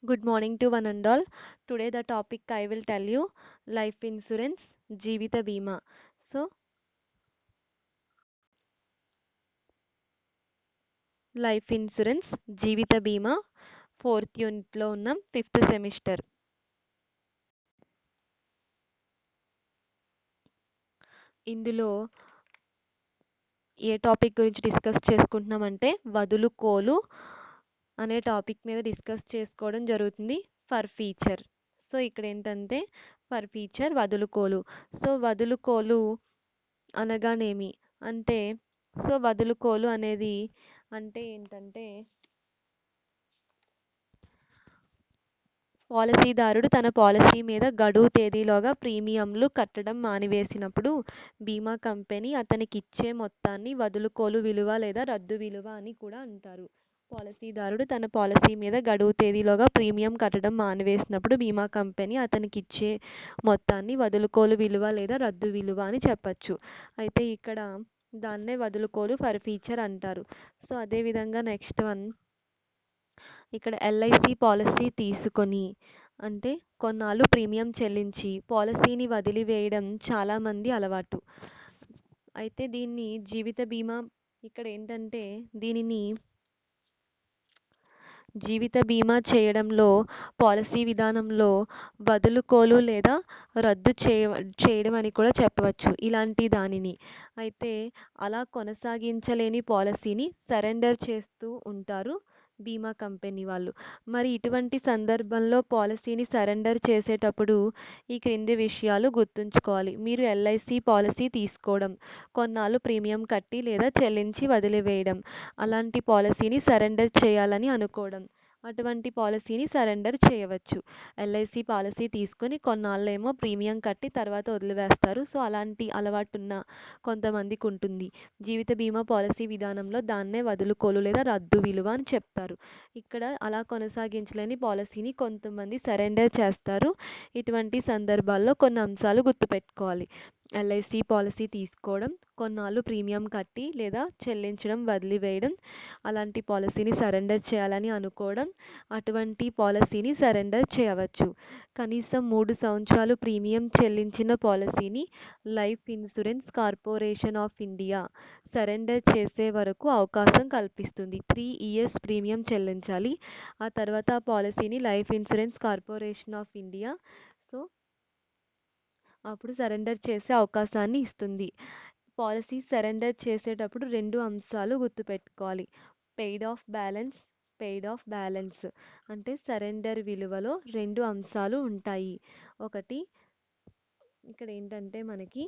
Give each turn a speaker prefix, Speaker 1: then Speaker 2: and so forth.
Speaker 1: Good morning to one and all. Today the topic I will tell you life insurance, Jeevita Bima. So, life insurance, Jeevita Bima, fourth unit లో ఉన్నాం, fifth semester. ఇందులో ఏ topic గురించి discuss చేసుకుంటున్నామంటే వదులుకోలు అనే topic మీద discuss చేసుకోవడం జరుగుతుంది for feature. So ఇక్కడ ఏంటంటే ఫర్ ఫీచర్ వదులుకోలు. సో వదులుకోలు అనగానేమి అంటే వదులుకోలు అనేది అంటే ఏంటంటే పాలసీదారుడు తన పాలసీ మీద గడువు తేదీలోగా ప్రీమియంలు కట్టడం మానివేసినప్పుడు బీమా కంపెనీ అతనికి ఇచ్చే మొత్తాన్ని వదులుకోలు విలువ లేదా రద్దు విలువ అని కూడా అంటారు. పాలసీదారుడు తన పాలసీ మీద గడువు తేదీలోగా ప్రీమియం కట్టడం మానివేసినప్పుడు బీమా కంపెనీ అతనికి ఇచ్చే మొత్తాన్ని వదులుకోలు విలువ లేదా రద్దు విలువ అని చెప్పచ్చు. అయితే ఇక్కడ దాన్నే వదులుకోలు ఫర్ ఫీచర్ అంటారు. సో అదేవిధంగా నెక్స్ట్ వన్, ఇక్కడ ఎల్ఐసి పాలసీ తీసుకొని అంటే కొన్నాళ్ళు ప్రీమియం చెల్లించి పాలసీని వదిలివేయడం చాలామంది అలవాటు. అయితే దీన్ని జీవిత బీమా ఇక్కడ ఏంటంటే దీనిని జీవిత బీమా చేయడంలో పాలసీ విధానంలో వదులుకోలు లేదా రద్దు చేయడం అని కూడా చెప్పవచ్చు ఇలాంటి దానిని. అయితే అలా కొనసాగించలేని పాలసీని సరెండర్ చేస్తూ ఉంటారు బీమా కంపెనీ వాళ్ళు. మరి ఇటువంటి సందర్భంలో పాలసీని సరెండర్ చేసేటప్పుడు ఈ క్రింది విషయాలు గుర్తుంచుకోవాలి. మీరు ఎల్ఐసి పాలసీ తీసుకోవడం, కొన్నాళ్ళు ప్రీమియం కట్టి లేదా చెల్లించి వదిలివేయడం, అలాంటి పాలసీని సరెండర్ చేయాలని అనుకోవడం, అటువంటి పాలసీని సరెండర్ చేయవచ్చు. ఎల్ఐసి పాలసీ తీసుకొని కొన్నాళ్ళేమో ప్రీమియం కట్టి తర్వాత వదిలివేస్తారు. సో అలాంటి అలవాటు ఉన్న కొంతమందికి ఉంటుంది. జీవిత బీమా పాలసీ విధానంలో దాన్నే వదులుకోలు లేదా రద్దు విలువ అని చెప్తారు. ఇక్కడ అలా కొనసాగించలేని పాలసీని కొంతమంది సరెండర్ చేస్తారు. ఇటువంటి సందర్భాల్లో కొన్ని అంశాలు గుర్తుపెట్టుకోవాలి. ఎల్ఐసి పాలసీ తీసుకోవడం, కొన్నాళ్ళు ప్రీమియం కట్టి లేదా చెల్లించడం వదిలివేయడం, అలాంటి పాలసీని సరెండర్ చేయాలని అనుకోవడం, అటువంటి పాలసీని సరెండర్ చేయవచ్చు. కనీసం 3 సంవత్సరాలు ప్రీమియం చెల్లించిన పాలసీని life insurance corporation of India surrender చేసే వరకు అవకాశం కల్పిస్తుంది. 3 ఇయర్స్ ప్రీమియం చెల్లించాలి. ఆ తర్వాత ఆ పాలసీని life insurance corporation of India so అప్పుడు సరెండర్ చేసే అవకాశాన్ని ఇస్తుంది. పాలసీ సరెండర్ చేసేటప్పుడు 2 అంశాలు గుర్తుపెట్టుకోవాలి. పెయిడ్ ఆఫ్ బ్యాలెన్స్ అంటే సరెండర్ విలువలో 2 అంశాలు ఉంటాయి. ఒకటి ఇక్కడ ఏంటంటే మనకి